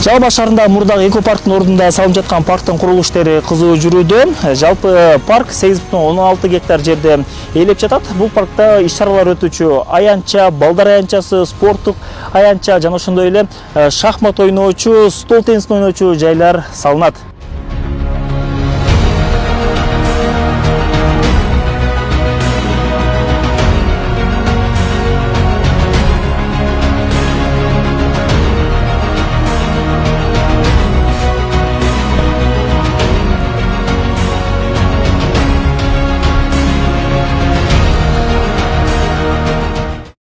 Жалал Баш шаарында мурдагы экопарктын ордунда салынып жаткан парктын курулуш иштери кызуу жүрүүдө. Жалпы парк 8,16 гектар жерде ээлеп жатат. Бул паркта иш-чаралар өтүүчү аянтча, балдар аянтчасы, спорттук аянтча жана ошондой эле шахмат ойноочу, стол теннисин ойноочу жайлар салынат.